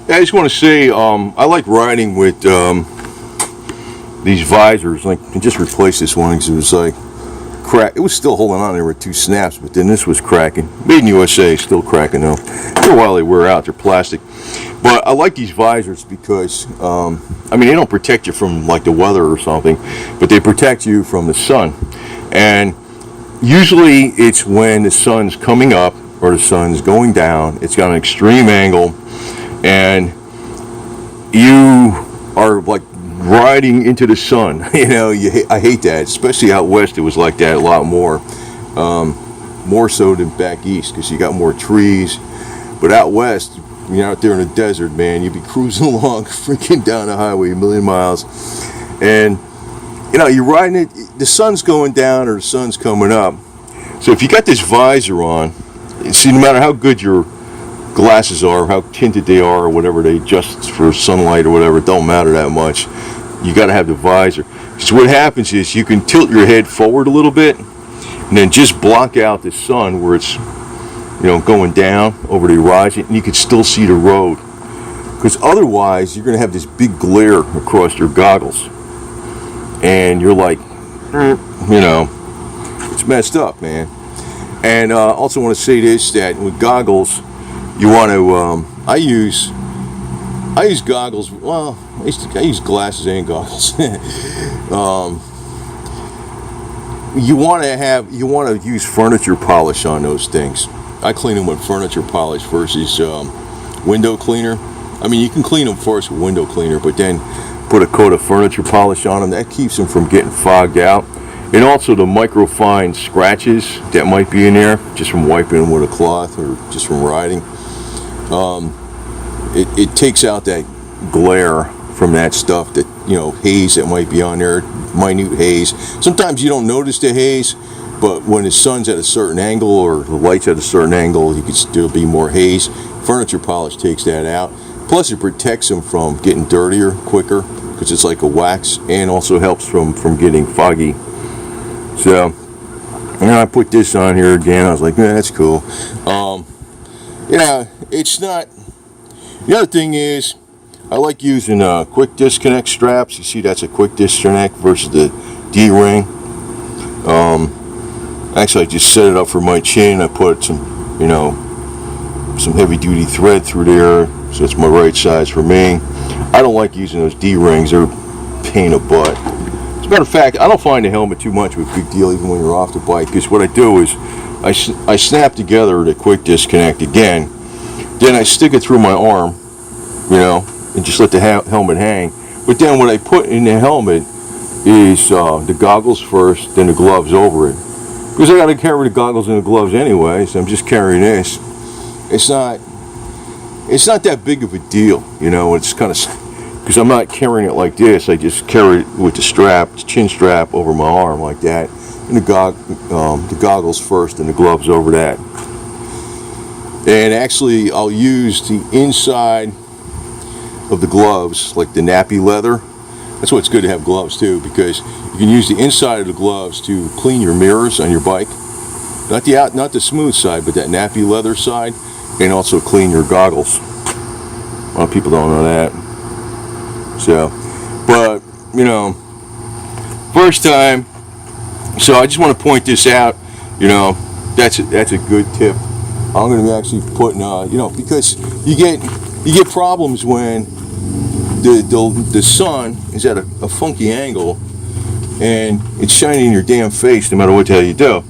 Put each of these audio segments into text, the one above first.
I just want to say I like riding with these visors. Like, I just replaced this one because it was like crack. It was still holding on. There were two snaps, but then this was cracking. Made in USA, still cracking though. After a while they wear out. They're plastic. But I like these visors because I mean, they don't protect you from like the weather or something, but they protect you from the sun. And usually it's when the sun's coming up or the sun's going down. It's got an extreme angle, and you are like riding into the sun. You know, I hate that. Especially out west, it was like that a lot more. More so than back east because you got more trees. But out west, you're out there in the desert, man. You'd be cruising along, freaking down the highway a million miles, and you know you're riding it. The sun's going down or the sun's coming up. So if you got this visor on, see, no matter how good your glasses are, how tinted they are, or whatever they adjust for sunlight or whatever, it don't matter that much. You got to have the visor. So what happens is you can tilt your head forward a little bit, and then just block out the sun where it's, you know, going down over the horizon, and you can still see the road. Because otherwise, you're going to have this big glare across your goggles, and you're like, you know, it's messed up, man. And also want to say this, that with goggles, you want to, I use goggles, well, I use glasses and goggles. You want to use furniture polish on those things. I clean them with furniture polish versus window cleaner. I mean, you can clean them first with window cleaner, but then put a coat of furniture polish on them. That keeps them from getting fogged out. And also the microfine scratches that might be in there just from wiping them with a cloth or just from riding. It takes out that glare from that stuff, that, you know, haze that might be on there, minute haze. Sometimes you don't notice the haze, but when the sun's at a certain angle or the light's at a certain angle, you can still be more haze. Furniture polish takes that out. Plus it protects them from getting dirtier quicker because it's like a wax, and also helps from getting foggy. So, and I put this on here again. I was like, man, that's cool. Yeah, it's not. The other thing is, I like using quick disconnect straps. You see, that's a quick disconnect versus the D-ring. Actually, I just set it up for my chin. I put some, you know, some heavy-duty thread through there, so it's my right size for me. I don't like using those D-rings. They're a pain in the butt. As a matter of fact, I don't find the helmet too much of a big deal even when you're off the bike, because what I do is I snap together the quick disconnect again, then I stick it through my arm, you know, and just let the helmet hang. But then what I put in the helmet is the goggles first, then the gloves over it. Because I got to carry the goggles and the gloves anyway, so I'm just carrying this. It's not that big of a deal, you know. It's kind of, because I'm not carrying it like this. I just carry it with the chin strap over my arm like that, and the goggles first and the gloves over that. And actually, I'll use the inside of the gloves, like the nappy leather. That's why it's good to have gloves too, because you can use the inside of the gloves to clean your mirrors on your bike. Not the smooth side, but that nappy leather side, and also clean your goggles. A lot of people don't know that. So, but you know, first time. So I just want to point this out. You know, that's a good tip. I'm going to be actually putting, you know, because you get problems when the sun is at a funky angle and it's shining in your damn face no matter what the hell you do.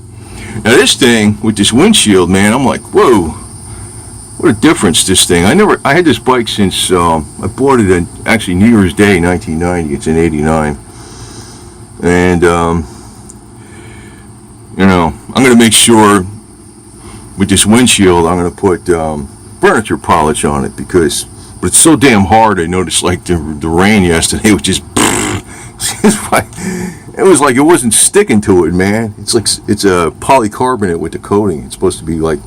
Now this thing with this windshield, man, I'm like, whoa, what a difference this thing. I had this bike since I bought it on actually New Year's Day 1990. It's in '89, and you know, I'm going to make sure with this windshield I'm going to put furniture polish on it, because but it's so damn hard. I noticed like the rain yesterday was just it was like it wasn't sticking to it, man. It's like it's a polycarbonate with the coating. It's supposed to be like,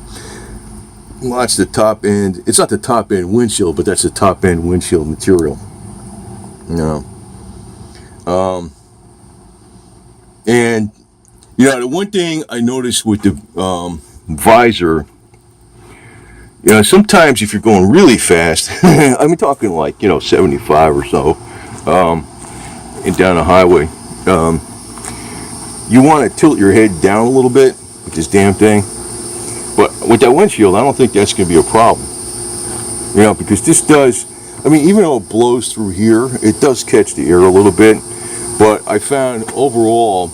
well, that's the top end. It's not the top end windshield, but that's the top end windshield material. You know. And you know, the one thing I noticed with the visor You know, sometimes if you're going really fast, I'm talking like, 75 or so, and down the highway, you want to tilt your head down a little bit with this damn thing. But with that windshield, I don't think that's going to be a problem. You know, because this does, I mean, even though it blows through here, it does catch the air a little bit. But I found overall,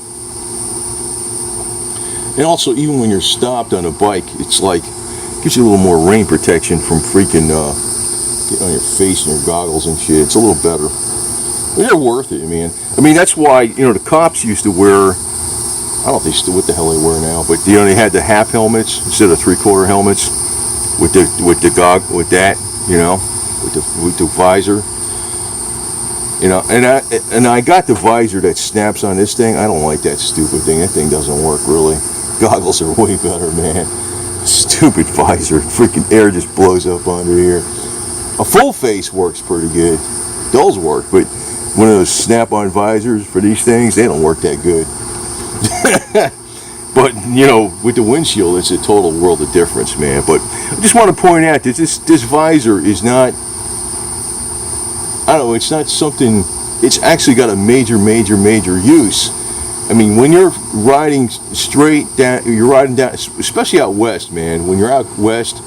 and also even when you're stopped on a bike, it's like, gives you a little more rain protection from freaking getting on your face and your goggles and shit. It's a little better. But they're worth it, man. I mean, that's why, the cops used to wear, I don't know if they still, what the hell they wear now, but they had the half helmets instead of 3/4 helmets with the with the with the visor. And I got the visor that snaps on this thing. I don't like that stupid thing. That thing doesn't work really. Goggles are way better, man. Stupid visor. Freaking air just blows up under here. A full face works pretty good. Those work, but one of those snap-on visors for these things, they don't work that good. But, with the windshield, it's a total world of difference, man. But I just want to point out that this visor is not, I don't know, it's not something, it's actually got a major use. I mean, when you're riding straight down, especially out west, man, when you're out west,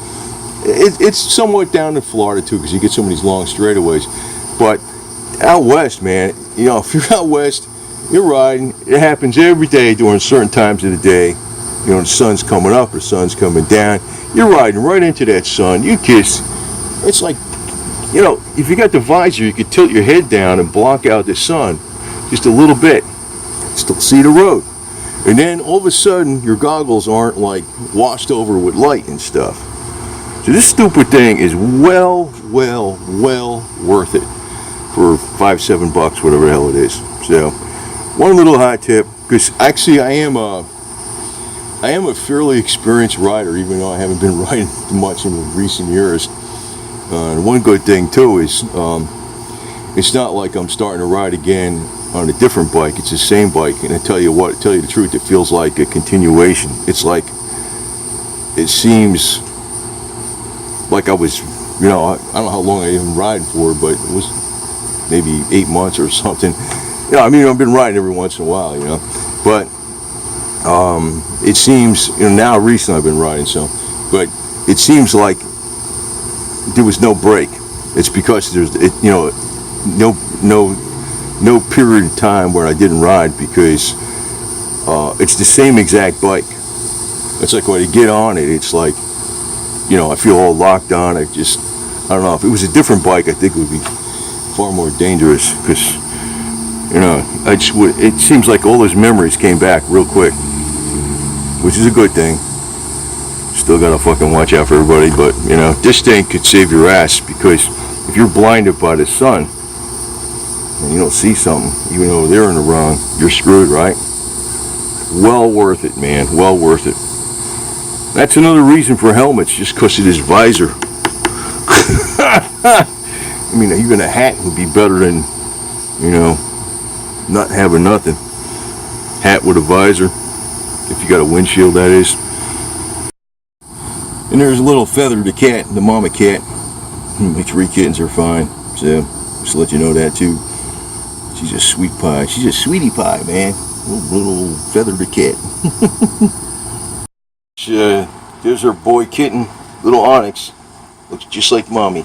it's somewhat down in Florida, too, because you get some of these long straightaways. But out west, man, if you're out west, you're riding, it happens every day during certain times of the day. The sun's coming up or the sun's coming down. You're riding right into that sun. It's like, if you got the visor, you could tilt your head down and block out the sun just a little bit. Still see the road. And then all of a sudden, your goggles aren't like washed over with light and stuff. So this stupid thing is well worth it for $5-7 bucks, whatever the hell it is. So, one little hot tip, because actually I am a fairly experienced rider, even though I haven't been riding much in recent years. And one good thing too is it's not like I'm starting to ride again on a different bike. It's the same bike, and I tell you the truth, it feels like a continuation. It's like, it seems like I was, I don't know how long I've been riding for, but it was maybe 8 months or something. I've been riding every once in a while, but it seems, now recently I've been riding some, but it seems like there was no break. It's because there's, no period of time where I didn't ride, because it's the same exact bike. It's like when I get on it, it's like, I feel all locked on. I don't know, if it was a different bike, I think it would be far more dangerous, because it seems like all those memories came back real quick, which is a good thing. Still gotta fucking watch out for everybody, but this thing could save your ass, because if you're blinded by the sun and you don't see something, even though they're in the wrong, you're screwed, right? Well worth it, man. Well worth it. That's another reason for helmets, just because of this visor. Even a hat would be better than, not having nothing. Hat with a visor, if you got a windshield, that is. And there's a little Feather, the cat, the mama cat. My 3 kittens are fine, so just to let you know that too. She's a sweet pie. She's a sweetie pie, man. Little Feather the cat. There's our boy kitten, little Onyx. Looks just like mommy.